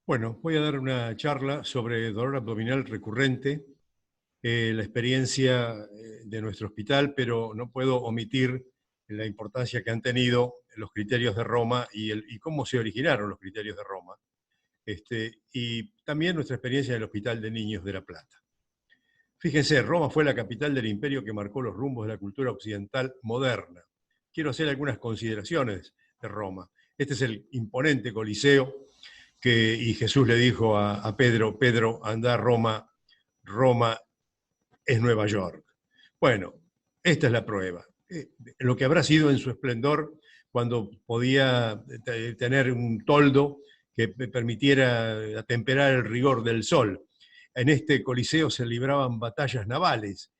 Bueno, voy a dar una charla sobre dolor abdominal recurrente, la experiencia de nuestro hospital, pero no puedo omitir la importancia que han tenido los criterios de Roma y cómo se originaron los criterios de Roma, y también nuestra experiencia en el Hospital de Niños de La Plata. Fíjense, Roma fue la capital del imperio que marcó los rumbos de la cultura occidental moderna. Quiero hacer algunas consideraciones de Roma. Este es el imponente Coliseo y Jesús le dijo a Pedro: Pedro, anda a Roma, Roma es Nueva York. Bueno, esta es la prueba. Lo que habrá sido en su esplendor cuando podía tener un toldo que permitiera atemperar el rigor del sol. En este Coliseo se libraban batallas navales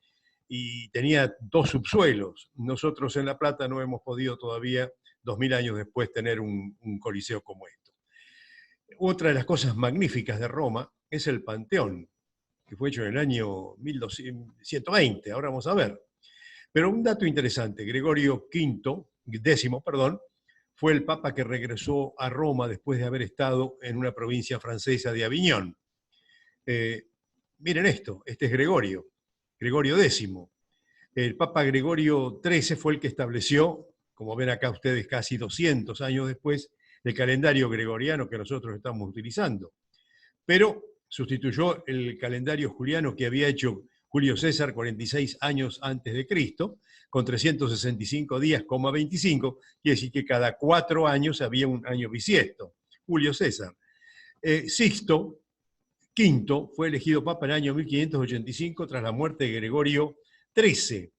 y tenía dos subsuelos. Nosotros en La Plata no hemos podido todavía, 2000 años después, tener un Coliseo como este. Otra de las cosas magníficas de Roma es el Panteón, que fue hecho en el año 1220, ahora vamos a ver. Pero un dato interesante: Gregorio X, perdón, fue el papa que regresó a Roma después de haber estado en una provincia francesa de Aviñón. Miren esto, este es Gregorio X. El papa Gregorio XIII fue el que estableció, como ven acá ustedes casi 200 años después, el calendario gregoriano que nosotros estamos utilizando. Pero sustituyó el calendario juliano que había hecho Julio César 46 años antes de Cristo, con 365 días, 25, quiere decir que cada 4 años había un año bisiesto. Julio César. Sixto V fue elegido papa en el año 1585 tras la muerte de Gregorio XIII,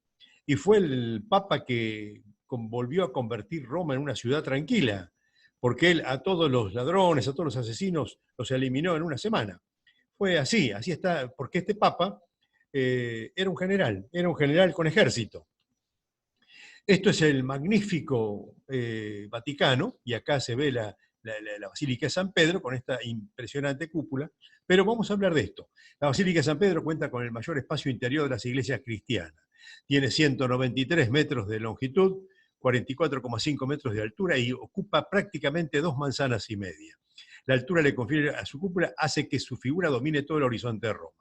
y fue el papa que volvió a convertir Roma en una ciudad tranquila, porque él a todos los ladrones, a todos los asesinos, los eliminó en una semana. Fue así está, porque este papa era un general con ejército. Esto es el magnífico Vaticano, y acá se ve la Basílica de San Pedro con esta impresionante cúpula, pero vamos a hablar de esto. La Basílica de San Pedro cuenta con el mayor espacio interior de las iglesias cristianas. Tiene 193 metros de longitud, 44,5 metros de altura y ocupa prácticamente 2 manzanas y media. La altura le confiere a su cúpula, hace que su figura domine todo el horizonte de Roma.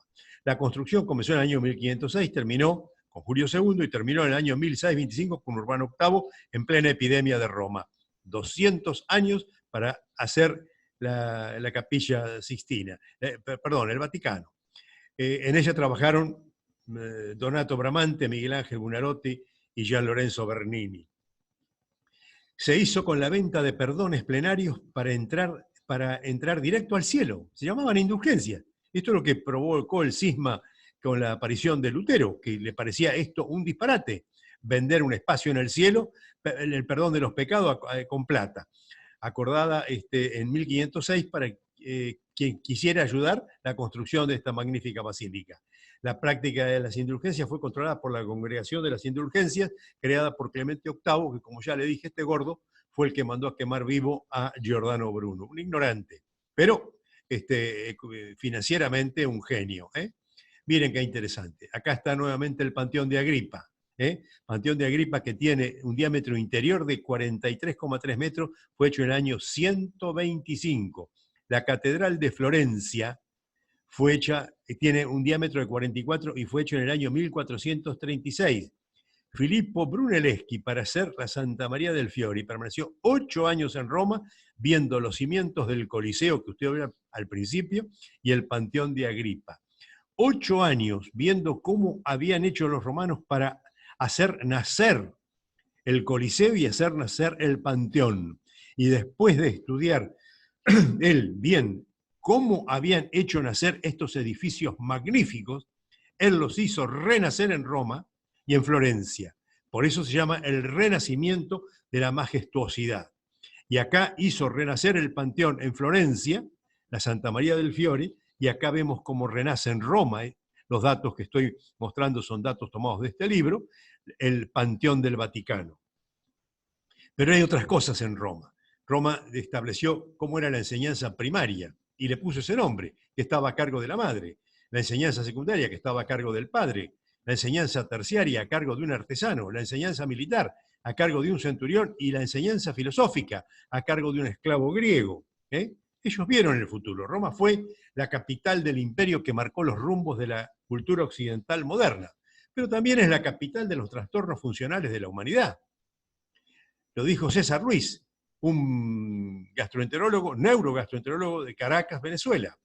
La construcción comenzó en el año 1506, terminó con Julio II y terminó en el año 1625 con Urbano VIII en plena epidemia de Roma. 200 años para hacer la Capilla Sixtina, el Vaticano. En ella trabajaron Donato Bramante, Miguel Ángel Buonarroti y Gian Lorenzo Bernini. Se hizo con la venta de perdones plenarios para entrar directo al cielo. Se llamaban indulgencias. Esto es lo que provocó el cisma con la aparición de Lutero, que le parecía esto un disparate: vender un espacio en el cielo, el perdón de los pecados con plata. Acordada en 1506 para quien quisiera ayudar la construcción de esta magnífica basílica. La práctica de las indulgencias fue controlada por la Congregación de las Indulgencias, creada por Clemente VIII, que, como ya le dije, este gordo fue el que mandó a quemar vivo a Giordano Bruno, un ignorante, pero financieramente un genio. Miren qué interesante. Acá está nuevamente el Panteón de Agripa. Panteón de Agripa, que tiene un diámetro interior de 43,3 metros, fue hecho en el año 125. La Catedral de Florencia fue hecha, tiene un diámetro de 44 y fue hecho en el año 1436. Filippo Brunelleschi, para hacer la Santa María del Fiori, permaneció 8 años en Roma viendo los cimientos del Coliseo que usted vio al principio y el Panteón de Agripa. 8 años viendo cómo habían hecho los romanos para hacer nacer el Coliseo y hacer nacer el Panteón. Y después de estudiar él bien cómo habían hecho nacer estos edificios magníficos, él los hizo renacer en Roma y en Florencia. Por eso se llama el renacimiento de la majestuosidad. Y acá hizo renacer el Panteón en Florencia, la Santa María del Fiori, y acá vemos cómo renace en Roma. Los datos que estoy mostrando son datos tomados de este libro, el Panteón del Vaticano. Pero hay otras cosas en Roma. Roma estableció cómo era la enseñanza primaria y le puso ese nombre, que estaba a cargo de la madre. La enseñanza secundaria, que estaba a cargo del padre. La enseñanza terciaria, a cargo de un artesano. La enseñanza militar, a cargo de un centurión. Y la enseñanza filosófica, a cargo de un esclavo griego. Ellos vieron el futuro. Roma fue la capital del imperio que marcó los rumbos de la cultura occidental moderna, pero también es la capital de los trastornos funcionales de la humanidad. Lo dijo César Ruiz, un gastroenterólogo, neurogastroenterólogo de Caracas, Venezuela.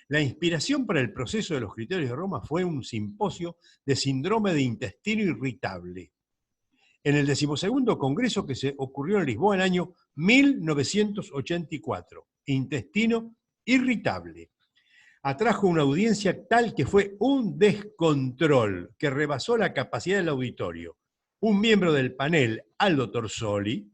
La inspiración para el proceso de los criterios de Roma fue un simposio de síndrome de intestino irritable, en el 12º Congreso que se ocurrió en Lisboa en el año 1984. Intestino irritable. Atrajo una audiencia tal que fue un descontrol que rebasó la capacidad del auditorio. Un miembro del panel, Aldo Torsoli,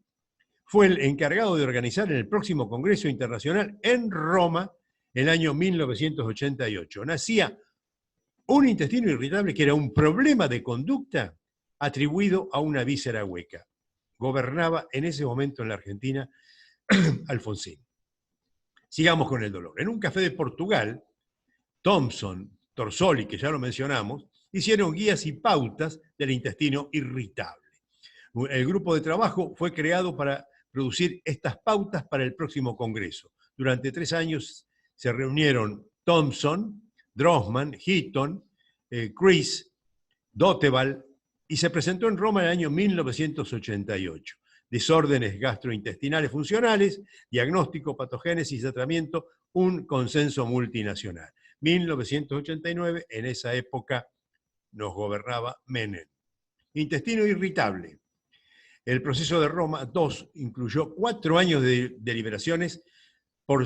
fue el encargado de organizar el próximo Congreso Internacional en Roma en el año 1988. Nacía un intestino irritable que era un problema de conducta atribuido a una víscera hueca. Gobernaba en ese momento en la Argentina Alfonsín. Sigamos con el dolor. En un café de Portugal, Thompson, Torsoli, que ya lo mencionamos, hicieron guías y pautas del intestino irritable. El grupo de trabajo fue creado para producir estas pautas para el próximo Congreso. Durante 3 años se reunieron Thompson, Drossman, Heaton, Chris, Dotteval, y se presentó en Roma en el año 1988. Desórdenes gastrointestinales funcionales, diagnóstico, patogénesis y tratamiento, un consenso multinacional. 1989, en esa época nos gobernaba Menem. Intestino irritable. El proceso de Roma II incluyó 4 años de deliberaciones por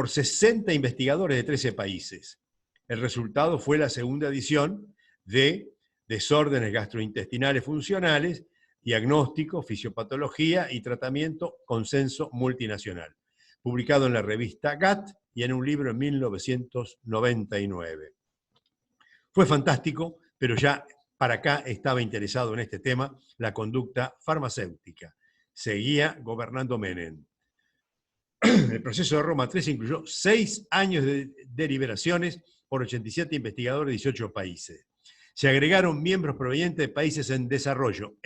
60 investigadores de 13 países. El resultado fue la segunda edición de Desórdenes gastrointestinales funcionales, diagnóstico, fisiopatología y tratamiento, consenso multinacional, publicado en la revista GATT y en un libro en 1999. Fue fantástico, pero ya para acá estaba interesado en este tema la conducta farmacéutica. Seguía gobernando Menem. El proceso de Roma III incluyó 6 años de deliberaciones por 87 investigadores de 18 países. Se agregaron miembros provenientes de países en desarrollo,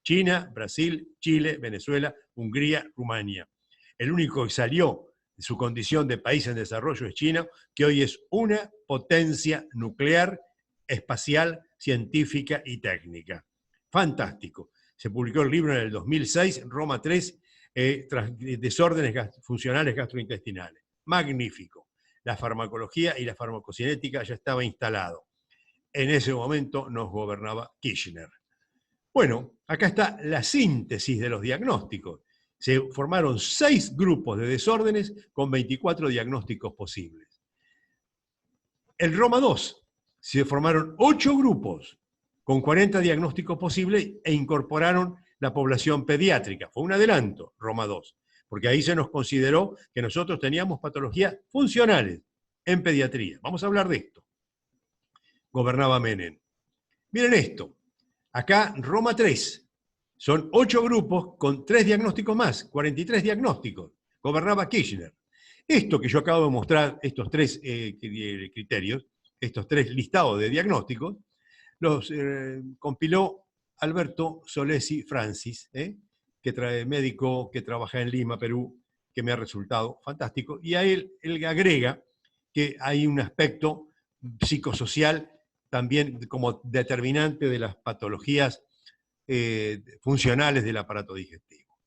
China, Brasil, Chile, Venezuela, Hungría, Rumania. El único que salió de su condición de país en desarrollo es China, que hoy es una potencia nuclear, espacial, científica y técnica. Fantástico. Se publicó el libro en el 2006, Roma III, Desórdenes funcionales gastrointestinales. Magnífico. La farmacología y la farmacocinética ya estaba instalado. En ese momento nos gobernaba Kirchner. Bueno, acá está la síntesis de los diagnósticos. Se formaron 6 grupos de desórdenes con 24 diagnósticos posibles. El Roma II se formaron 8 grupos con 40 diagnósticos posibles e incorporaron la población pediátrica. Fue un adelanto, Roma II, porque ahí se nos consideró que nosotros teníamos patologías funcionales en pediatría. Vamos a hablar de esto. Gobernaba Menem. Miren esto, acá Roma III, son 8 grupos con 3 diagnósticos más, 43 diagnósticos, gobernaba Kirchner. Esto que yo acabo de mostrar, estos 3 criterios, estos 3 listados de diagnósticos, los compiló Alberto Solesi Francis, que trae médico que trabaja en Lima, Perú, que me ha resultado fantástico, y a él agrega que hay un aspecto psicosocial también como determinante de las patologías funcionales del aparato digestivo.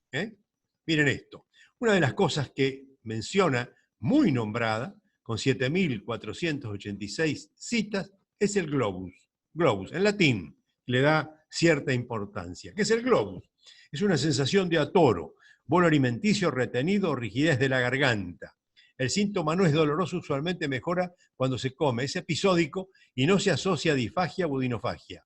Miren esto, una de las cosas que menciona, muy nombrada, con 7.486 citas, es el globus. Globus, en latín, le da cierta importancia. ¿Qué es el globus? Es una sensación de atoro, bolo alimenticio retenido o rigidez de la garganta. El síntoma no es doloroso, usualmente mejora cuando se come. Es episódico y no se asocia a disfagia o odinofagia.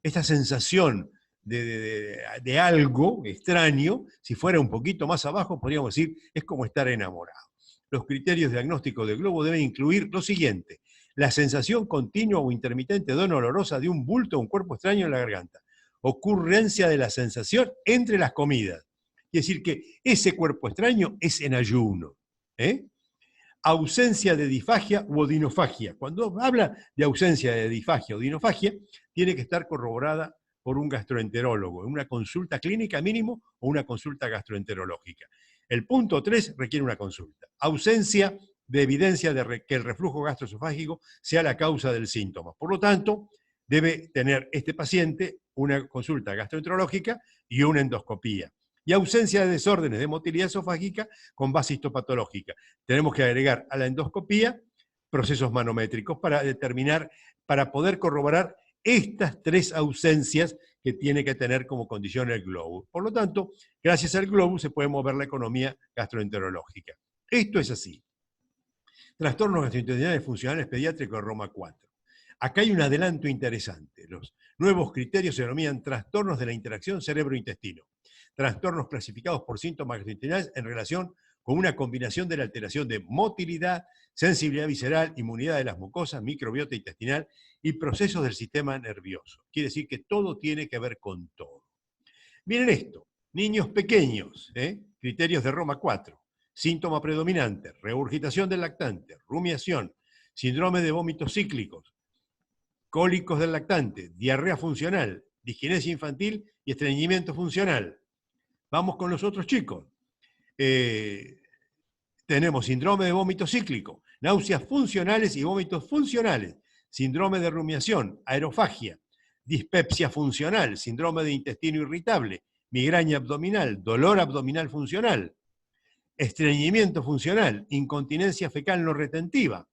Esta sensación de algo extraño, si fuera un poquito más abajo, podríamos decir, es como estar enamorado. Los criterios diagnósticos del globo deben incluir lo siguiente: la sensación continua o intermitente dolorosa de un bulto o un cuerpo extraño en la garganta, ocurrencia de la sensación entre las comidas, es decir, que ese cuerpo extraño es en ayuno, ausencia de disfagia u odinofagia. Cuando habla de ausencia de disfagia o odinofagia, tiene que estar corroborada por un gastroenterólogo, en una consulta clínica mínimo o una consulta gastroenterológica. El punto 3 requiere una consulta. Ausencia de evidencia de que el reflujo gastroesofágico sea la causa del síntoma. Por lo tanto, debe tener este paciente una consulta gastroenterológica y una endoscopía. Y ausencia de desórdenes de motilidad esofágica con base histopatológica. Tenemos que agregar a la endoscopía procesos manométricos para determinar, para poder corroborar estas 3 ausencias que tiene que tener como condición el globus. Por lo tanto, gracias al globus se puede mover la economía gastroenterológica. Esto es así. Trastornos gastrointestinales funcionales pediátricos de Roma 4. Acá hay un adelanto interesante. Los nuevos criterios se denominan trastornos de la interacción cerebro-intestino. Trastornos clasificados por síntomas gastrointestinales en relación con una combinación de la alteración de motilidad, sensibilidad visceral, inmunidad de las mucosas, microbiota intestinal y procesos del sistema nervioso. Quiere decir que todo tiene que ver con todo. Miren esto, niños pequeños, criterios de Roma 4, síntoma predominante, regurgitación del lactante, rumiación, síndrome de vómitos cíclicos, cólicos del lactante, diarrea funcional, disquinesia infantil y estreñimiento funcional. Vamos con los otros chicos. Tenemos síndrome de vómito cíclico, náuseas funcionales y vómitos funcionales, síndrome de rumiación, aerofagia, dispepsia funcional, síndrome de intestino irritable, migraña abdominal, dolor abdominal funcional, estreñimiento funcional, incontinencia fecal no retentiva.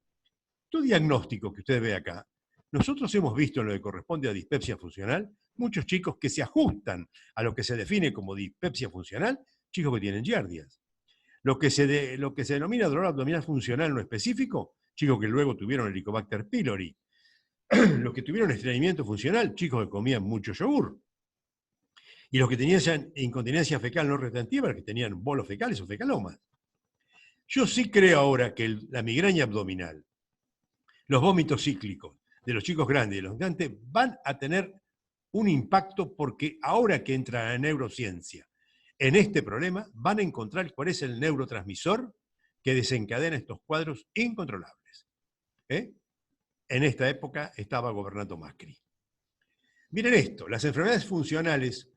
Todo diagnóstico que usted ve acá, nosotros hemos visto en lo que corresponde a dispepsia funcional, muchos chicos que se ajustan a lo que se define como dispepsia funcional, chicos que tienen giardias. Lo que se denomina dolor abdominal funcional no específico, chicos que luego tuvieron Helicobacter pylori. Los que tuvieron estreñimiento funcional, chicos que comían mucho yogur. Y los que tenían incontinencia fecal no retentiva, los que tenían bolos fecales o fecalomas. Yo sí creo ahora que la migraña abdominal, los vómitos cíclicos de los chicos grandes y de los grandes van a tener un impacto porque ahora que entra la neurociencia en este problema, van a encontrar cuál es el neurotransmisor que desencadena estos cuadros incontrolables. En esta época estaba gobernando Macri. Miren esto, las enfermedades funcionales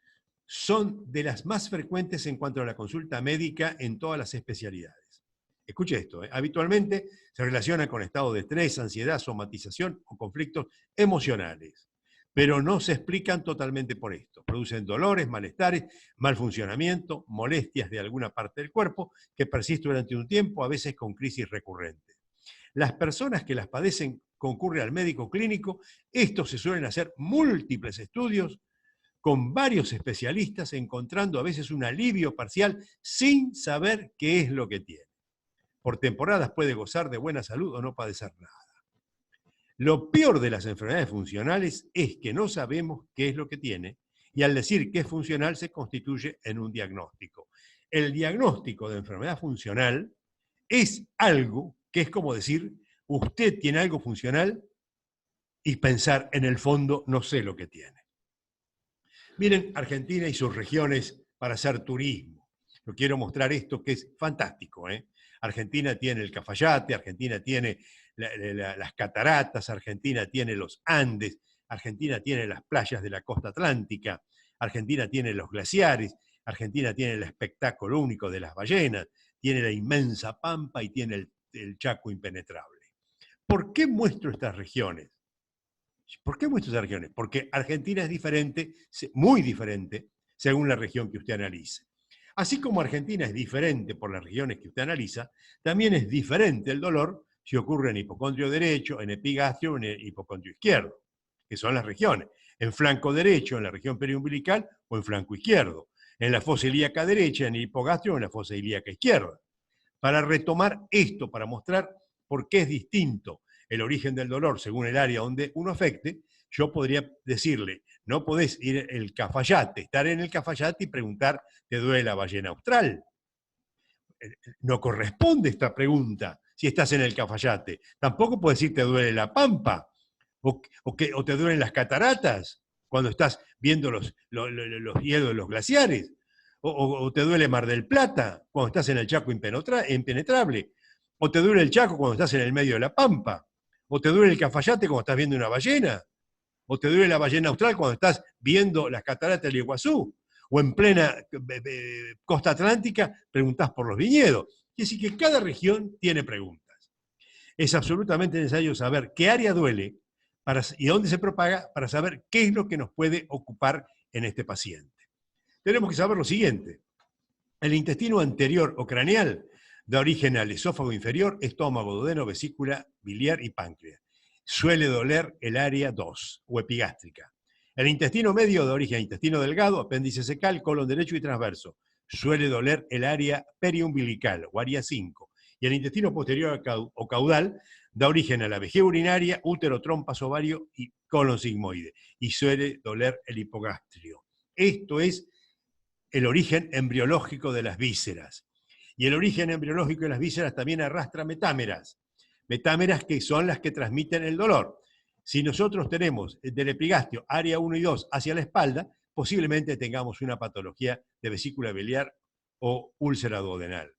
son de las más frecuentes en cuanto a la consulta médica en todas las especialidades. Escuche esto, habitualmente se relaciona con estado de estrés, ansiedad, somatización o conflictos emocionales, pero no se explican totalmente por esto. Producen dolores, malestares, mal funcionamiento, molestias de alguna parte del cuerpo que persisten durante un tiempo, a veces con crisis recurrentes. Las personas que las padecen concurren al médico clínico, estos se suelen hacer múltiples estudios con varios especialistas, encontrando a veces un alivio parcial sin saber qué es lo que tiene. Por temporadas puede gozar de buena salud o no padecer nada. Lo peor de las enfermedades funcionales es que no sabemos qué es lo que tiene y al decir que es funcional se constituye en un diagnóstico. El diagnóstico de enfermedad funcional es algo que es como decir, usted tiene algo funcional y pensar en el fondo no sé lo que tiene. Miren Argentina y sus regiones para hacer turismo. Yo quiero mostrar esto que es fantástico. Argentina tiene el Cafayate, Argentina tiene las cataratas, Argentina tiene los Andes, Argentina tiene las playas de la costa atlántica, Argentina tiene los glaciares, Argentina tiene el espectáculo único de las ballenas, tiene la inmensa pampa y tiene el Chaco impenetrable. ¿Por qué muestro estas regiones? ¿Por qué muestro estas regiones? Porque Argentina es diferente, muy diferente, según la región que usted analice. Así como Argentina es diferente por las regiones que usted analiza, también es diferente el dolor si ocurre en hipocondrio derecho, en epigastrio o en el hipocondrio izquierdo, que son las regiones. En flanco derecho, en la región periumbilical, o en flanco izquierdo. En la fosa ilíaca derecha, en el hipogastrio o en la fosa ilíaca izquierda. Para retomar esto, para mostrar por qué es distinto el origen del dolor según el área donde uno afecte, yo podría decirle, no podés ir al Cafayate, estar en el Cafayate y preguntar, ¿te duele la ballena austral? No corresponde esta pregunta si estás en el Cafayate. Tampoco puedes decir, ¿te duele la pampa? ¿O te duelen las cataratas cuando estás viendo los hielos de los glaciares? ¿O te duele Mar del Plata cuando estás en el Chaco impenetrable? ¿O te duele el Chaco cuando estás en el medio de la pampa? ¿O te duele el Cafayate cuando estás viendo una ballena? ¿O te duele la ballena austral cuando estás viendo las cataratas del Iguazú? O en plena costa atlántica, preguntás por los viñedos. Quiere decir que cada región tiene preguntas. Es absolutamente necesario saber qué área duele y dónde se propaga para saber qué es lo que nos puede ocupar en este paciente. Tenemos que saber lo siguiente. El intestino anterior o craneal da origen al esófago inferior, estómago, duodeno, vesícula biliar y páncreas. Suele doler el área 2 o epigástrica. El intestino medio da origen al intestino delgado, apéndice cecal, colon derecho y transverso. Suele doler el área periumbilical o área 5. Y el intestino posterior o caudal da origen a la vejiga urinaria, útero, trompas, ovario y colon sigmoide. Y suele doler el hipogastrio. Esto es el origen embriológico de las vísceras. Y el origen embriológico de las vísceras también arrastra metámeras. Metámeras que son las que transmiten el dolor. Si nosotros tenemos del epigastrio, área 1 y 2, hacia la espalda, posiblemente tengamos una patología de vesícula biliar o úlcera duodenal.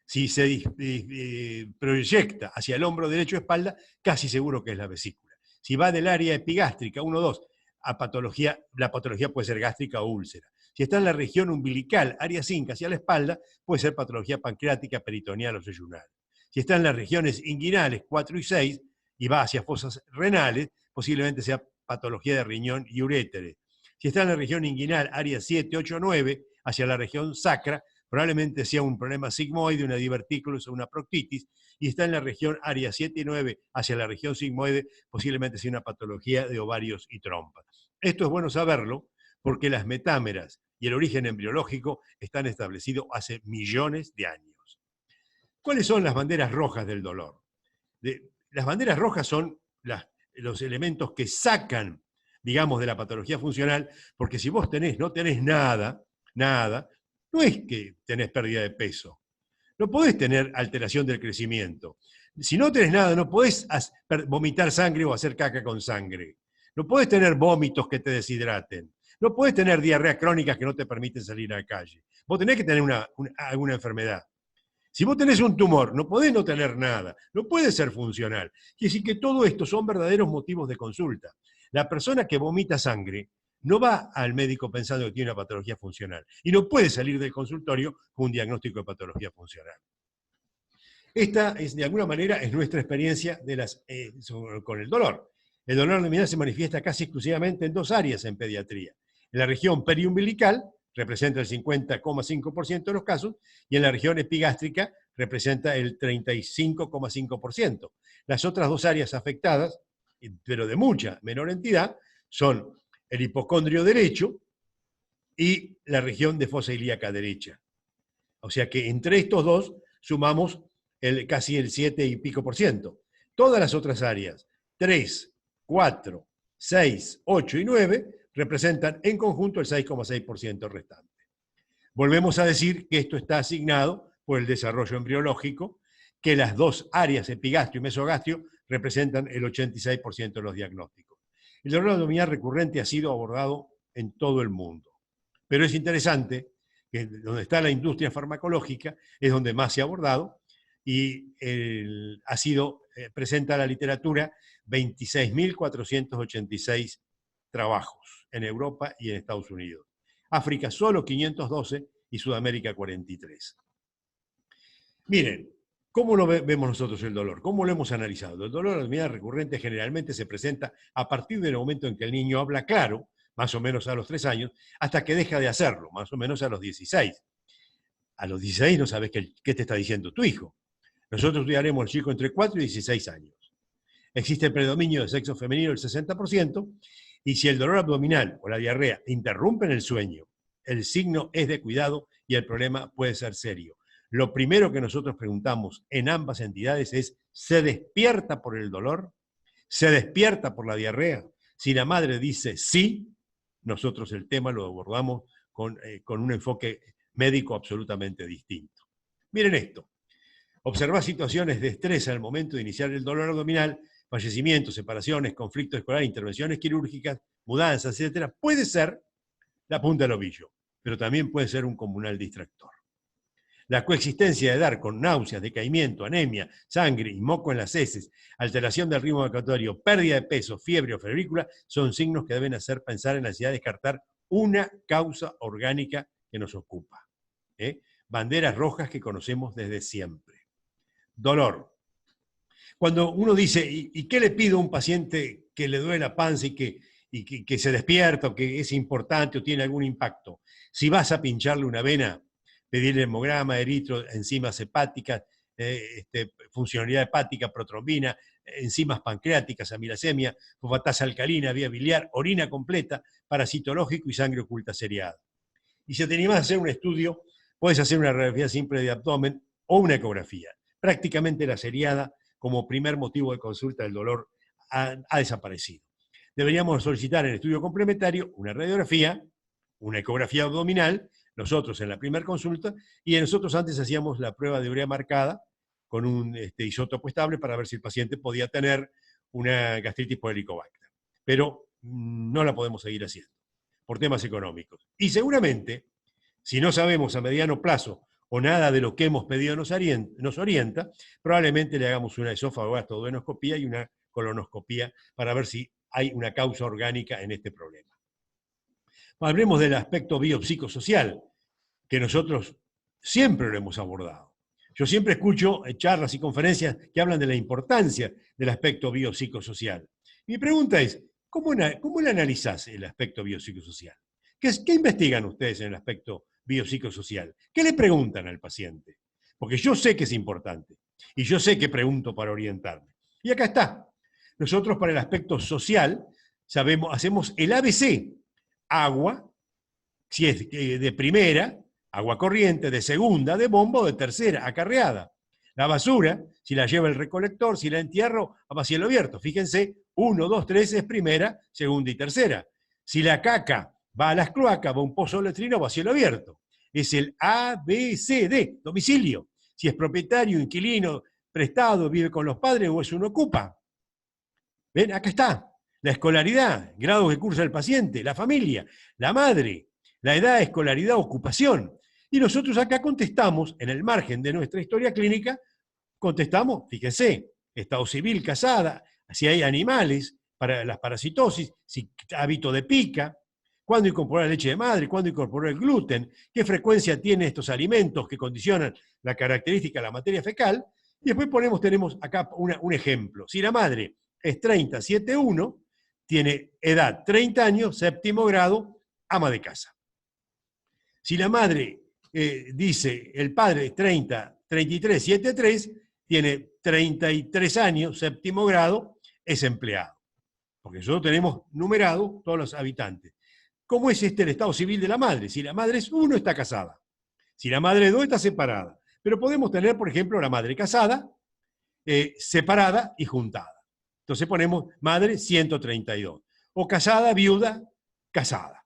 Si se proyecta hacia el hombro derecho espalda, casi seguro que es la vesícula. Si va del área epigástrica 1-2 a patología, la patología puede ser gástrica o úlcera. Si está en la región umbilical, área 5, hacia la espalda, puede ser patología pancreática, peritoneal o yeyunal. Si está en las regiones inguinales 4 y 6 y va hacia fosas renales, posiblemente sea patología de riñón y urétere. Si está en la región inguinal, área 7, 8, 9, hacia la región sacra, probablemente sea un problema sigmoide, una divertículos o una proctitis, y está en la región área 7 y 9, hacia la región sigmoide, posiblemente sea una patología de ovarios y trompas. Esto es bueno saberlo, porque las metámeras y el origen embriológico están establecidos hace millones de años. ¿Cuáles son las banderas rojas del dolor? Las banderas rojas son los elementos que sacan, digamos, de la patología funcional, porque si vos no tenés nada, no es que tenés pérdida de peso. No podés tener alteración del crecimiento. Si no tenés nada, no podés vomitar sangre o hacer caca con sangre. No podés tener vómitos que te deshidraten. No podés tener diarreas crónicas que no te permiten salir a la calle. Vos tenés que tener alguna enfermedad. Si vos tenés un tumor, no podés no tener nada. No puede ser funcional. Quiere decir que todo esto son verdaderos motivos de consulta. La persona que vomita sangre no va al médico pensando que tiene una patología funcional y no puede salir del consultorio con un diagnóstico de patología funcional. Esta es, de alguna manera, es nuestra experiencia con el dolor. El dolor abdominal se manifiesta casi exclusivamente en dos áreas en pediatría. En la región periumbilical, representa el 50,5% de los casos, y en la región epigástrica representa el 35,5%. Las otras dos áreas afectadas, pero de mucha menor entidad, son el hipocondrio derecho y la región de fosa ilíaca derecha. O sea que entre estos dos sumamos casi el 7 y pico por ciento. Todas las otras áreas, 3, 4, 6, 8 y 9, representan en conjunto el 6,6% restante. Volvemos a decir que esto está asignado por el desarrollo embriológico, que las dos áreas, epigastrio y mesogastrio, representan el 86% de los diagnósticos. El dolor abdominal recurrente ha sido abordado en todo el mundo, pero es interesante que donde está la industria farmacológica es donde más se ha abordado y presenta la literatura 26.486 trabajos en Europa y en Estados Unidos. África solo 512 y Sudamérica 43. Miren, ¿cómo lo vemos nosotros el dolor? ¿Cómo lo hemos analizado? El dolor abdominal recurrente generalmente se presenta a partir del momento en que el niño habla claro, más o menos a los 3 años, hasta que deja de hacerlo, más o menos a los 16. A los 16 no sabes qué te está diciendo tu hijo. Nosotros estudiaremos al chico entre 4 y 16 años. Existe el predominio de sexo femenino del 60%, y si el dolor abdominal o la diarrea interrumpen el sueño, el signo es de cuidado y el problema puede ser serio. Lo primero que nosotros preguntamos en ambas entidades es, ¿se despierta por el dolor? ¿Se despierta por la diarrea? Si la madre dice sí, nosotros el tema lo abordamos con un enfoque médico absolutamente distinto. Miren esto. Observar situaciones de estrés al momento de iniciar el dolor abdominal, fallecimientos, separaciones, conflictos escolares, intervenciones quirúrgicas, mudanzas, etc., puede ser la punta del ovillo, pero también puede ser un comunal distractor. La coexistencia de dar con náuseas, decaimiento, anemia, sangre y moco en las heces, alteración del ritmo evacuatorio, pérdida de peso, fiebre o febrícula son signos que deben hacer pensar en la necesidad de descartar una causa orgánica que nos ocupa. Banderas rojas que conocemos desde siempre. Dolor. Cuando uno dice, ¿y qué le pido a un paciente que le duele la panza y que se despierta o que es importante o tiene algún impacto? Si vas a pincharle una vena, pedirle hemograma, eritro, enzimas hepáticas, funcionalidad hepática, protrombina, enzimas pancreáticas, amilasemia, fosfatasa alcalina, vía biliar, orina completa, parasitológico y sangre oculta seriada. Y si te animás a hacer un estudio, puedes hacer una radiografía simple de abdomen o una ecografía. Prácticamente la seriada, como primer motivo de consulta del dolor, ha desaparecido. Deberíamos solicitar en el estudio complementario una radiografía, una ecografía abdominal, nosotros en la primera consulta, y nosotros antes hacíamos la prueba de urea marcada con un isótopo estable para ver si el paciente podía tener una gastritis por helicobacter. Pero no la podemos seguir haciendo por temas económicos. Y seguramente, si no sabemos a mediano plazo o nada de lo que hemos pedido nos orienta, probablemente le hagamos una esófago-gastroscopía y una colonoscopía para ver si hay una causa orgánica en este problema. Hablemos del aspecto biopsicosocial, que nosotros siempre lo hemos abordado. Yo siempre escucho charlas y conferencias que hablan de la importancia del aspecto biopsicosocial. Mi pregunta es, ¿cómo le analizás el aspecto biopsicosocial? ¿Qué investigan ustedes en el aspecto biopsicosocial? ¿Qué le preguntan al paciente? Porque yo sé que es importante y yo sé que pregunto para orientarme. Y acá está. Nosotros para el aspecto social hacemos el ABC. Agua, si es de primera, agua corriente, de segunda, de bomba o de tercera, acarreada. La basura, si la lleva el recolector, si la entierro, a cielo abierto. Fíjense, 1, 2, 3 es primera, segunda y tercera. Si la caca va a las cloacas, va a un pozo letrino, va a cielo abierto. Es el A, B, C, D, domicilio. Si es propietario, inquilino, prestado, vive con los padres o es un ocupa. ¿Ven? Acá está. La escolaridad, grado que cursa el paciente, la familia, la madre, la edad, escolaridad, ocupación. Y nosotros acá contestamos, en el margen de nuestra historia clínica, contestamos, fíjense, estado civil, casada, si hay animales, para las parasitosis, si hábito de pica, cuándo incorporar leche de madre, cuándo incorporar el gluten, qué frecuencia tienen estos alimentos que condicionan la característica de la materia fecal, y después tenemos acá un ejemplo. Si la madre es 30-7-1, tiene edad 30 años, séptimo grado, ama de casa. Si la madre dice, el padre es 33-7-3, tiene 33 años, séptimo grado, es empleado. Porque nosotros tenemos numerado todos los habitantes. ¿Cómo es el estado civil de la madre? Si la madre es 1, está casada. Si la madre es 2, está separada. Pero podemos tener, por ejemplo, la madre casada, separada y juntada. Entonces ponemos madre 132. O casada, viuda, casada,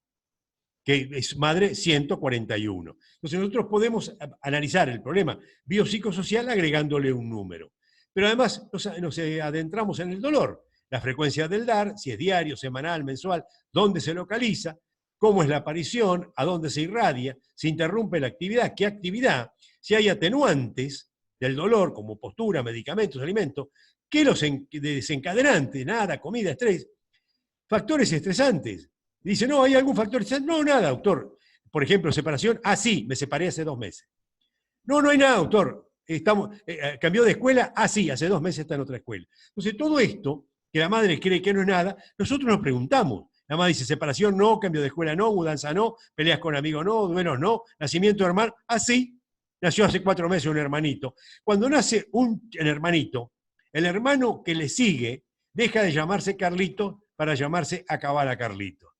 que es madre 141. Entonces nosotros podemos analizar el problema biopsicosocial agregándole un número. Pero además nos adentramos en el dolor. La frecuencia del DAR, si es diario, semanal, mensual, dónde se localiza, cómo es la aparición, a dónde se irradia, si interrumpe la actividad, qué actividad, si hay atenuantes del dolor, como postura, medicamentos, alimentos, qué los desencadenantes, nada, comida, estrés, factores estresantes. Dice, no, ¿hay algún factor estresante? No, nada, doctor. Por ejemplo, separación, sí, me separé hace 2 meses. No, no hay nada, doctor. Cambió de escuela, sí, hace 2 meses está en otra escuela. Entonces, todo esto, que la madre cree que no es nada, nosotros nos preguntamos. La madre dice, separación no, cambio de escuela no, mudanza no, peleas con amigos no, duelos no, nacimiento de hermano, sí, nació hace 4 meses un hermanito. Cuando nace el hermanito, el hermano que le sigue deja de llamarse Carlito para llamarse Acabala Carlito,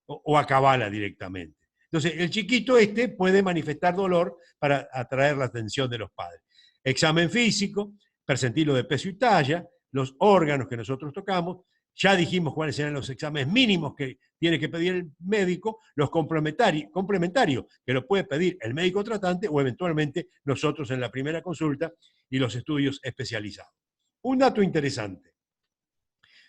o Acabala directamente. Entonces, el chiquito puede manifestar dolor para atraer la atención de los padres. Examen físico, percentilo de peso y talla, los órganos que nosotros tocamos, ya dijimos cuáles eran los exámenes mínimos que tiene que pedir el médico, los complementarios que lo puede pedir el médico tratante o eventualmente nosotros en la primera consulta y los estudios especializados. Un dato interesante.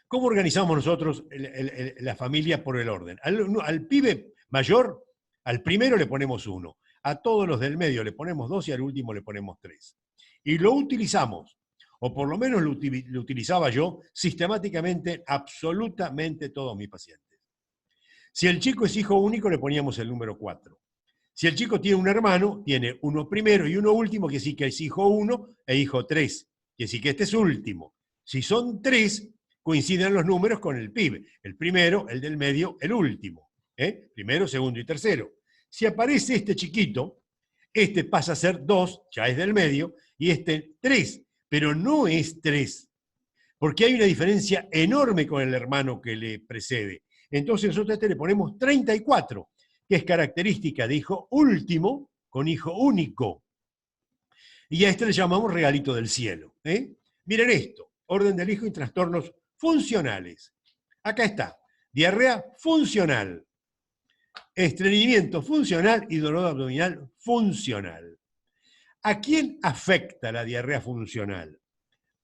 ¿Cómo organizamos nosotros la familia por el orden? Al pibe mayor, al primero le ponemos 1, a todos los del medio le ponemos 2 y al último le ponemos 3. Y lo utilizamos, o por lo menos lo utilizaba yo, sistemáticamente, absolutamente todos mis pacientes. Si el chico es hijo único, le poníamos el número 4. Si el chico tiene un hermano, tiene uno primero y uno último, que sí que es hijo 1 e hijo 3, que sí que este es último. Si son 3, coinciden los números con el PIB. El primero, el del medio, el último. Primero, segundo y tercero. Si aparece este chiquito, este pasa a ser 2, ya es del medio, y este 3, pero no es 3, porque hay una diferencia enorme con el hermano que le precede. Entonces nosotros a este le ponemos 34, que es característica de hijo último con hijo único. Y a este le llamamos regalito del cielo. Miren esto, orden del hijo y trastornos funcionales. Acá está, diarrea funcional, estreñimiento funcional y dolor abdominal funcional. ¿A quién afecta la diarrea funcional?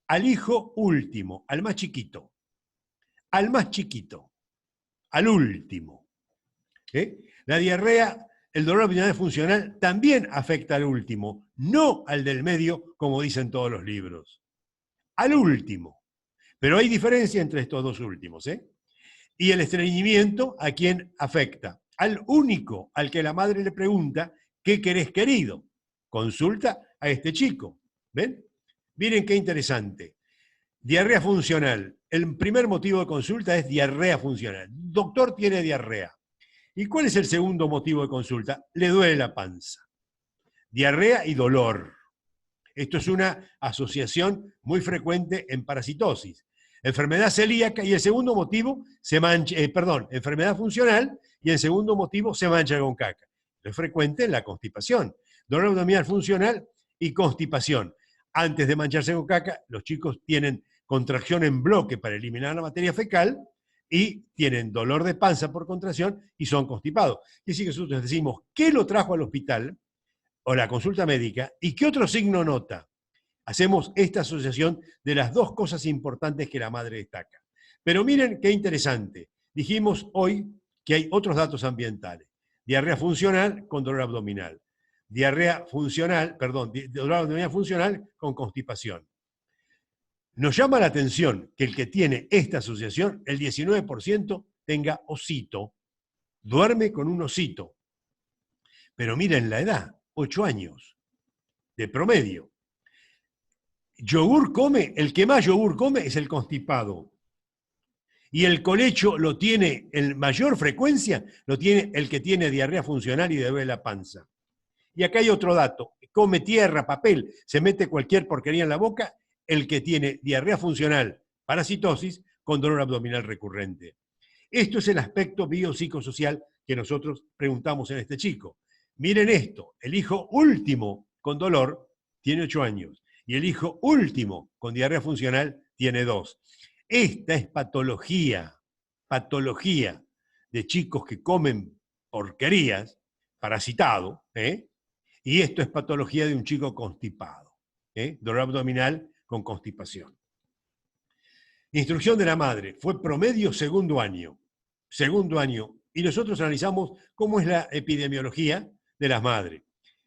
Al hijo último, al más chiquito, al último. La diarrea, el dolor abdominal funcional también afecta al último, no al del medio, como dicen todos los libros. Al último. Pero hay diferencia entre estos dos últimos. Y el estreñimiento, ¿a quién afecta? Al único, al que la madre le pregunta, ¿qué querés, querido? Consulta a este chico. ¿Ven? Miren qué interesante. Diarrea funcional. El primer motivo de consulta es diarrea funcional. Doctor, tiene diarrea. ¿Y cuál es el segundo motivo de consulta? Le duele la panza. Diarrea y dolor. Esto es una asociación muy frecuente en parasitosis. Enfermedad celíaca y el segundo motivo, enfermedad funcional y el segundo motivo se mancha con caca. Es frecuente en la constipación. Dolor abdominal funcional y constipación. Antes de mancharse con caca, los chicos tienen contracción en bloque para eliminar la materia fecal y tienen dolor de panza por contracción y son constipados. Y así que nosotros decimos, ¿qué lo trajo al hospital o la consulta médica y qué otro signo nota? Hacemos esta asociación de las dos cosas importantes que la madre destaca. Pero miren qué interesante. Dijimos hoy que hay otros datos ambientales. Diarrea funcional con dolor abdominal. Dolor abdominal funcional con constipación. Nos llama la atención que el que tiene esta asociación, el 19% tenga osito. Duerme con un osito. Pero miren la edad, 8 años de promedio. Yogur come, el que más yogur come es el constipado. Y el colecho lo tiene en mayor frecuencia, lo tiene el que tiene diarrea funcional y duele la panza. Y acá hay otro dato, come tierra, papel, se mete cualquier porquería en la boca, el que tiene diarrea funcional, parasitosis, con dolor abdominal recurrente. Esto es el aspecto biopsicosocial que nosotros preguntamos en este chico. Miren esto, el hijo último con dolor tiene 8 años y el hijo último con diarrea funcional tiene 2. Esta es patología de chicos que comen porquerías, parasitado, y esto es patología de un chico constipado, dolor abdominal con constipación. Instrucción de la madre, fue promedio segundo año, y nosotros analizamos cómo es la epidemiología de las madres.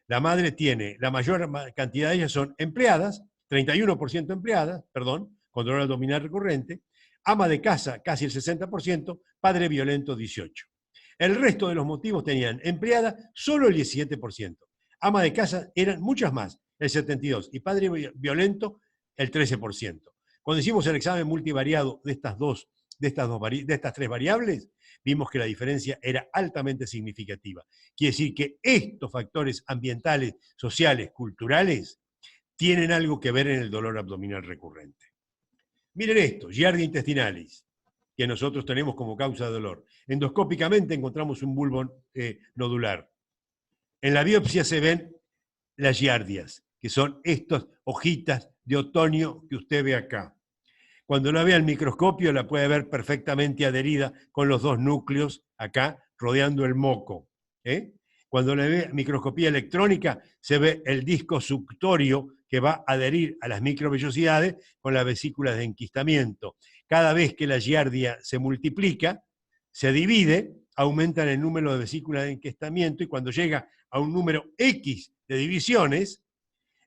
La madre tiene, la mayor cantidad de ellas son empleadas, 31% empleadas, con dolor abdominal recurrente, ama de casa casi el 60%, padre violento 18%. El resto de los motivos tenían empleada solo el 17%. Ama de casa eran muchas más, el 72%, y padre violento el 13%. Cuando hicimos el examen multivariado de estas 3 variables, vimos que la diferencia era altamente significativa. Quiere decir que estos factores ambientales, sociales, culturales, tienen algo que ver en el dolor abdominal recurrente. Miren esto, giardia intestinalis, que nosotros tenemos como causa de dolor. Endoscópicamente encontramos un bulbo nodular. En la biopsia se ven las giardias, que son estas hojitas de otoño que usted ve acá. Cuando la ve al microscopio la puede ver perfectamente adherida con los 2 núcleos acá rodeando el moco. Cuando la ve a microscopía electrónica se ve el disco suctorio que va a adherir a las microvellosidades con las vesículas de enquistamiento. Cada vez que la giardia se multiplica, se divide, aumentan el número de vesículas de enquistamiento y cuando llega a un número X de divisiones,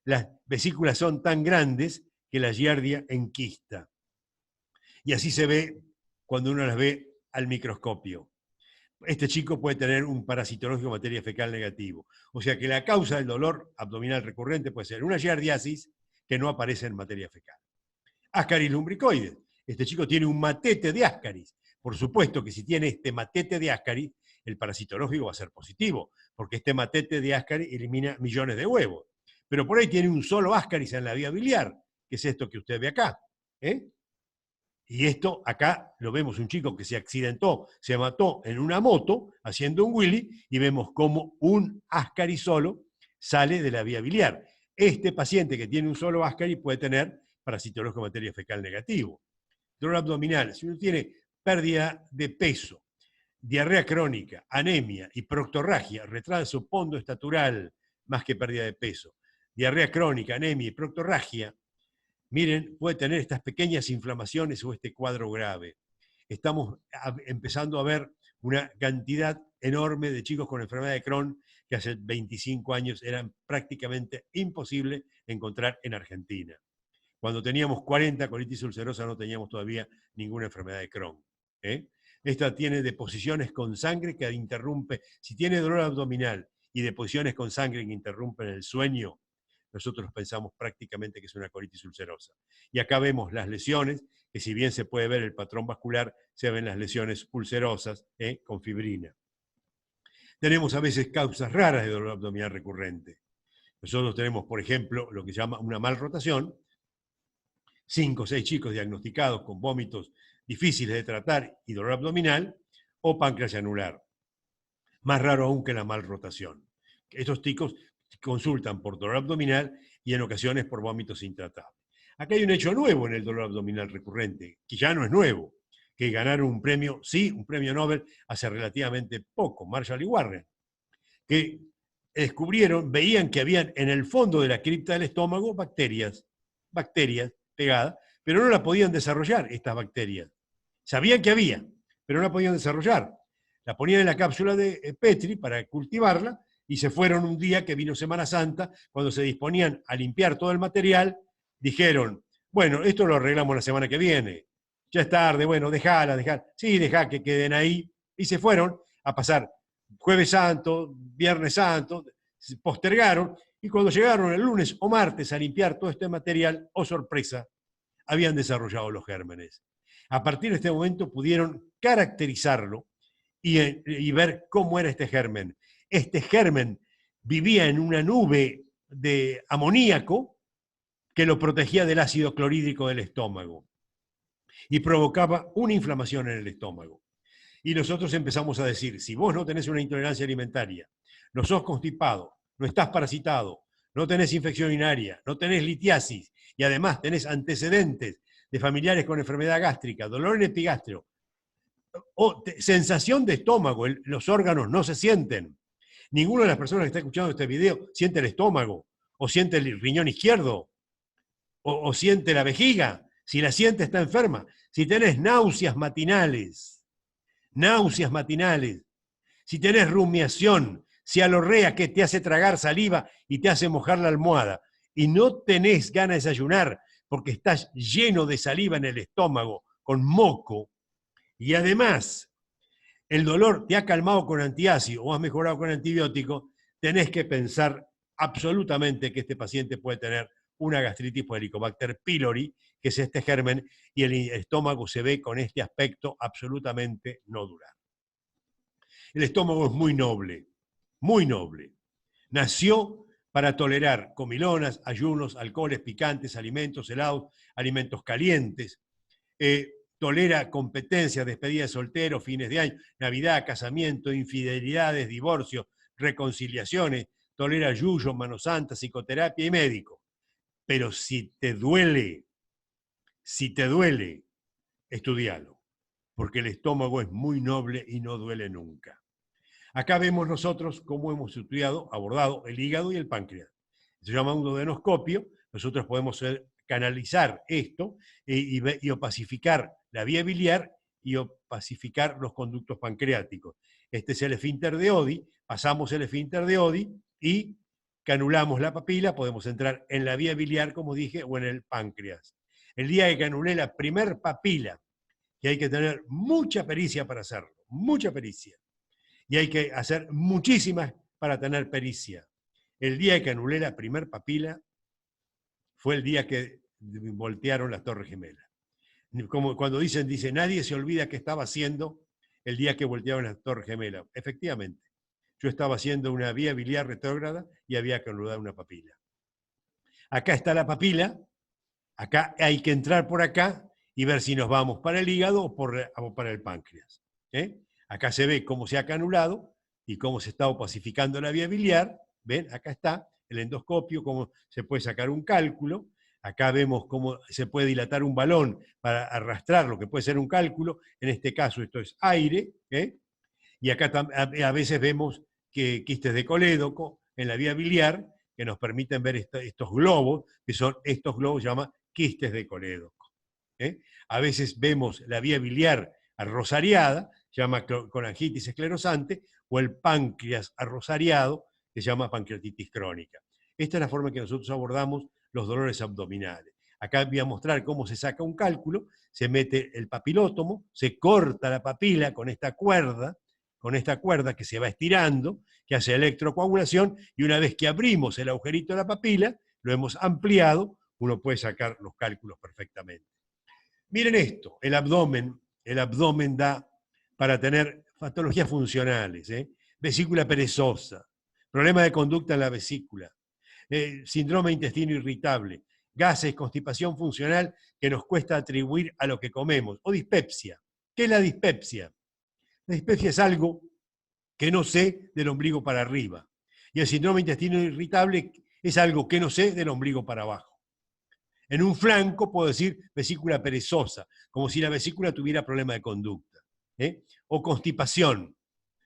las vesículas son tan grandes que la giardia enquista. Y así se ve cuando uno las ve al microscopio. este chico puede tener un parasitológico de materia fecal negativo. O sea que la causa del dolor abdominal recurrente puede ser una giardiasis que no aparece en materia fecal. Ascaris lumbricoides. Este chico tiene un matete de Ascaris. Por supuesto que si tiene este matete de Ascaris, el parasitológico va a ser positivo, porque este matete de Ascaris elimina millones de huevos. Pero por ahí tiene un solo Ascaris en la vía biliar, que es esto que usted ve acá. Y esto acá lo vemos un chico que se accidentó, se mató en una moto haciendo un wheelie y vemos como un Ascaris solo sale de la vía biliar. Este paciente que tiene un solo Ascaris puede tener parasitológico de materia fecal negativo. Dolor abdominal, si uno tiene pérdida de peso, diarrea crónica, anemia y proctorragia, retraso pondoestatural más que pérdida de peso, diarrea crónica, anemia y proctorragia, miren, puede tener estas pequeñas inflamaciones o este cuadro grave. Estamos empezando a ver una cantidad enorme de chicos con enfermedad de Crohn que hace 25 años eran prácticamente imposible encontrar en Argentina. Cuando teníamos 40 colitis ulcerosa no teníamos todavía ninguna enfermedad de Crohn. Esta tiene deposiciones con sangre que interrumpe, si tiene dolor abdominal y deposiciones con sangre que interrumpen el sueño, nosotros pensamos prácticamente que es una colitis ulcerosa. Y acá vemos las lesiones, que si bien se puede ver el patrón vascular, se ven las lesiones ulcerosas con fibrina. Tenemos a veces causas raras de dolor abdominal recurrente. Nosotros tenemos, por ejemplo, lo que se llama una malrotación, 5 o 6 chicos diagnosticados con vómitos difíciles de tratar y dolor abdominal, o páncreas anular. Más raro aún que la malrotación. Estos chicos consultan por dolor abdominal y en ocasiones por vómitos intratables. Acá hay un hecho nuevo en el dolor abdominal recurrente, que ya no es nuevo, que ganaron un premio, sí, un premio Nobel hace relativamente poco, Marshall y Warren, que descubrieron, veían que habían en el fondo de la cripta del estómago bacterias pegadas, pero no la podían desarrollar estas bacterias. Sabían que había, pero no la podían desarrollar. La ponían en la cápsula de Petri para cultivarla y se fueron un día que vino Semana Santa, cuando se disponían a limpiar todo el material, dijeron, bueno, esto lo arreglamos la semana que viene, ya es tarde, bueno, dejala, sí, dejá que queden ahí, y se fueron a pasar Jueves Santo, Viernes Santo, se postergaron, y cuando llegaron el lunes o martes a limpiar todo este material, oh sorpresa, habían desarrollado los gérmenes. A partir de este momento pudieron caracterizarlo y ver cómo era este germen. Este germen vivía en una nube de amoníaco que lo protegía del ácido clorhídrico del estómago y provocaba una inflamación en el estómago. Y nosotros empezamos a decir, si vos no tenés una intolerancia alimentaria, no sos constipado, no estás parasitado, no tenés infección urinaria, no tenés litiasis y además tenés antecedentes de familiares con enfermedad gástrica, dolor en epigastrio, o sensación de estómago, los órganos no se sienten. Ninguna de las personas que está escuchando este video siente el estómago, o siente el riñón izquierdo, o siente la vejiga. Si la siente, está enferma. Si tenés náuseas matinales, si tenés rumiación, cialorrea que te hace tragar saliva y te hace mojar la almohada, y no tenés ganas de desayunar porque estás lleno de saliva en el estómago, con moco, y además el dolor te ha calmado con antiácido o has mejorado con antibiótico, tenés que pensar absolutamente que este paciente puede tener una gastritis por Helicobacter pylori, que es este germen, y el estómago se ve con este aspecto absolutamente nodular. El estómago es muy noble, muy noble. Nació para tolerar comilonas, ayunos, alcoholes picantes, alimentos helados, alimentos calientes. Tolera competencias, despedida de soltero, fines de año, Navidad, casamiento, infidelidades, divorcios, reconciliaciones, tolera yuyo, mano santa, psicoterapia y médico. Pero si te duele, estudialo, porque el estómago es muy noble y no duele nunca. Acá vemos nosotros cómo hemos abordado el hígado y el páncreas. Se llama un duodenoscopio. Nosotros podemos canalizar esto y opacificar la vía biliar y opacificar los conductos pancreáticos. Este es el esfínter de Oddi, pasamos el esfínter de Oddi y canulamos la papila, podemos entrar en la vía biliar, como dije, o en el páncreas. El día que canulé la primer papila, que hay que tener mucha pericia para hacerlo, mucha pericia, Y hay que hacer muchísimas para tener pericia. El día que anulé la primer papila fue el día que voltearon las Torres Gemelas. Como cuando dice, nadie se olvida qué estaba haciendo el día que voltearon las Torres Gemelas. Efectivamente, yo estaba haciendo una vía biliar retrógrada y había que anular una papila. Acá está la papila, acá hay que entrar por acá y ver si nos vamos para el hígado o para el páncreas. Acá se ve cómo se ha canulado y cómo se está opacificando la vía biliar. ¿Ven? Acá está el endoscopio, cómo se puede sacar un cálculo. Acá vemos cómo se puede dilatar un balón para arrastrar lo que puede ser un cálculo. En este caso esto es aire. Y acá a veces vemos que quistes de colédoco en la vía biliar que nos permiten ver estos globos, que son estos globos llamados quistes de colédoco. A veces vemos la vía biliar arrosariada, se llama colangitis esclerosante, o el páncreas arrosariado, que se llama pancreatitis crónica. Esta es la forma en que nosotros abordamos los dolores abdominales. Acá voy a mostrar cómo se saca un cálculo, se mete el papilótomo, se corta la papila con esta cuerda que se va estirando, que hace electrocoagulación, y una vez que abrimos el agujerito de la papila, lo hemos ampliado, uno puede sacar los cálculos perfectamente. Miren esto, el abdomen da para tener patologías funcionales, vesícula perezosa, problema de conducta en la vesícula, síndrome de intestino irritable, gases, constipación funcional que nos cuesta atribuir a lo que comemos, o dispepsia. ¿Qué es la dispepsia? La dispepsia es algo que no sé del ombligo para arriba, y el síndrome de intestino irritable es algo que no sé del ombligo para abajo. En un flanco puedo decir vesícula perezosa, como si la vesícula tuviera problema de conducta. O constipación.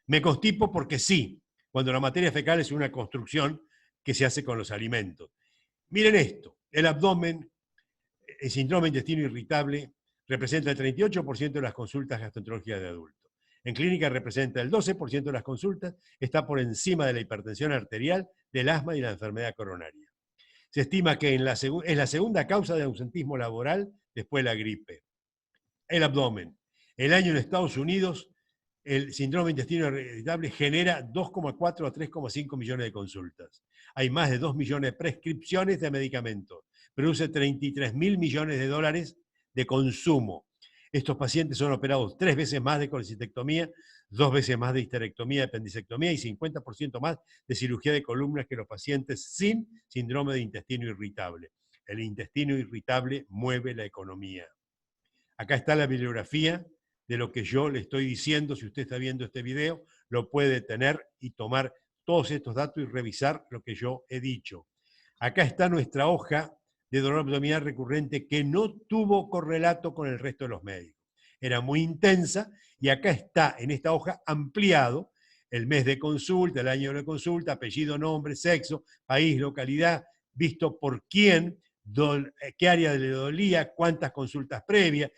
Me constipo porque sí, cuando la materia fecal es una construcción que se hace con los alimentos. Miren esto, el abdomen, el síndrome de intestino irritable representa el 38% de las consultas gastroenterológicas de adultos. En clínica representa el 12% de las consultas, está por encima de la hipertensión arterial, del asma y la enfermedad coronaria. Se estima que es la segunda causa de ausentismo laboral después de la gripe. El abdomen. El año en Estados Unidos, el síndrome de intestino irritable genera 2,4 a 3,5 millones de consultas. Hay más de 2 millones de prescripciones de medicamentos. Produce 33 mil millones de dólares de consumo. Estos pacientes son operados 3 veces más de colecistectomía, 2 veces más de histerectomía, de apendicectomía y 50% más de cirugía de columnas que los pacientes sin síndrome de intestino irritable. El intestino irritable mueve la economía. Acá está la bibliografía de lo que yo le estoy diciendo. Si usted está viendo este video, lo puede tener y tomar todos estos datos y revisar lo que yo he dicho. Acá está nuestra hoja de dolor abdominal recurrente que no tuvo correlato con el resto de los médicos. Era muy intensa y acá está en esta hoja ampliado el mes de consulta, el año de consulta, apellido, nombre, sexo, país, localidad, visto por quién, qué área le dolía, cuántas consultas previas,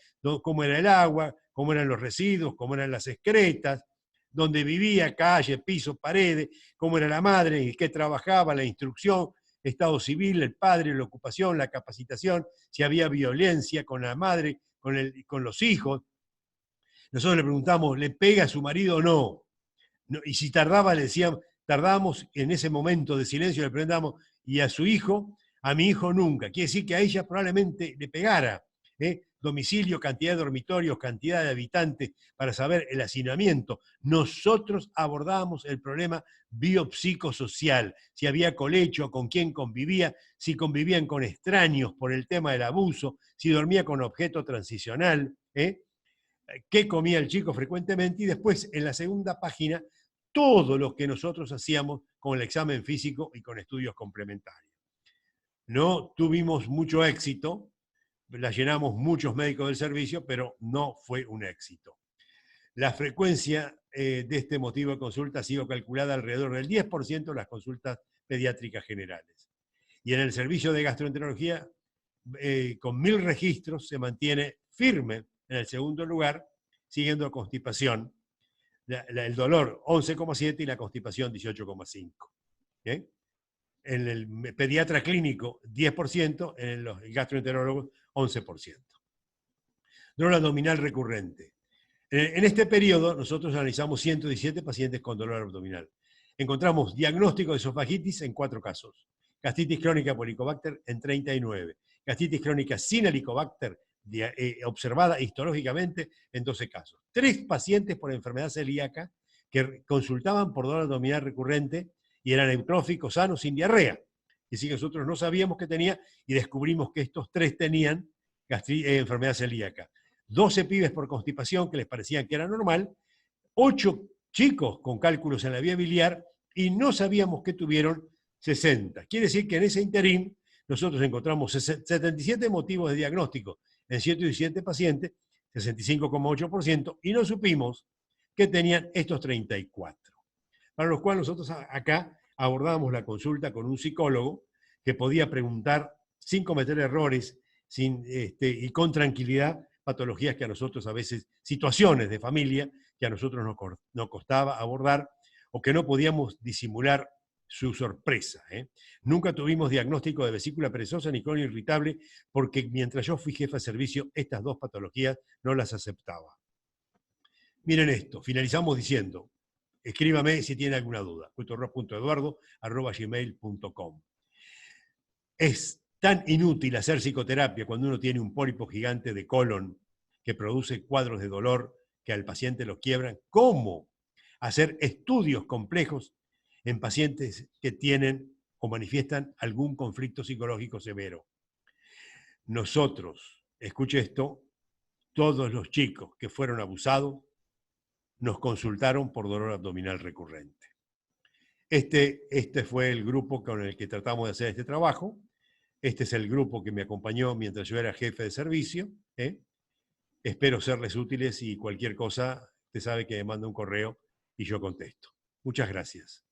cómo era el agua, cómo eran los residuos, cómo eran las excretas, dónde vivía, calle, piso, paredes, cómo era la madre, en qué trabajaba, la instrucción, estado civil, el padre, la ocupación, la capacitación, si había violencia con la madre, con los hijos. Nosotros le preguntamos, ¿le pega a su marido o no? Y si tardaba, le decíamos, tardábamos en ese momento de silencio, le preguntamos, ¿y a su hijo? A mi hijo nunca. Quiere decir que a ella probablemente le pegara. Domicilio, cantidad de dormitorios, cantidad de habitantes, para saber el hacinamiento. Nosotros abordábamos el problema biopsicosocial, si había colecho, con quién convivía, si convivían con extraños por el tema del abuso, si dormía con objeto transicional, qué comía el chico frecuentemente, y después en la segunda página todo lo que nosotros hacíamos con el examen físico y con estudios complementarios. No tuvimos mucho éxito, la llenamos muchos médicos del servicio, pero no fue un éxito. La frecuencia de este motivo de consulta ha sido calculada alrededor del 10% de las consultas pediátricas generales. Y en el servicio de gastroenterología, con 1000 registros, se mantiene firme en el segundo lugar, siguiendo a constipación, el dolor 11,7 y la constipación 18,5. En el pediatra clínico 10%, en los gastroenterólogos 11%. Dolor abdominal recurrente. En este periodo, nosotros analizamos 117 pacientes con dolor abdominal. Encontramos diagnóstico de esofagitis en 4 casos, gastritis crónica por Helicobacter en 39, gastritis crónica sin Helicobacter observada histológicamente en 12 casos. 3 pacientes por enfermedad celíaca que consultaban por dolor abdominal recurrente y eran eutróficos, sanos, sin diarrea. Y así que nosotros no sabíamos que tenía y descubrimos que estos 3 tenían enfermedad celíaca. 12 pibes por constipación que les parecían que era normal, 8 chicos con cálculos en la vía biliar y no sabíamos que tuvieron 60. Quiere decir que en ese interín nosotros encontramos 77 motivos de diagnóstico en 117 pacientes, 65,8%, y no supimos que tenían estos 34. Para los cuales nosotros acá abordábamos la consulta con un psicólogo que podía preguntar sin cometer errores y con tranquilidad patologías que a nosotros a veces, situaciones de familia que a nosotros nos costaba abordar o que no podíamos disimular su sorpresa. Nunca tuvimos diagnóstico de vesícula perezosa ni colon irritable porque mientras yo fui jefe de servicio, estas 2 patologías no las aceptaba. Miren esto, finalizamos diciendo, escríbame si tiene alguna duda, culturrock.eduardo@gmail.com. Es tan inútil hacer psicoterapia cuando uno tiene un pólipo gigante de colon que produce cuadros de dolor que al paciente lo quiebran, como hacer estudios complejos en pacientes que tienen o manifiestan algún conflicto psicológico severo. Nosotros, escuche esto, todos los chicos que fueron abusados nos consultaron por dolor abdominal recurrente. Este fue el grupo con el que tratamos de hacer este trabajo. Este es el grupo que me acompañó mientras yo era jefe de servicio. Espero serles útiles y cualquier cosa, usted sabe que me manda un correo y yo contesto. Muchas gracias.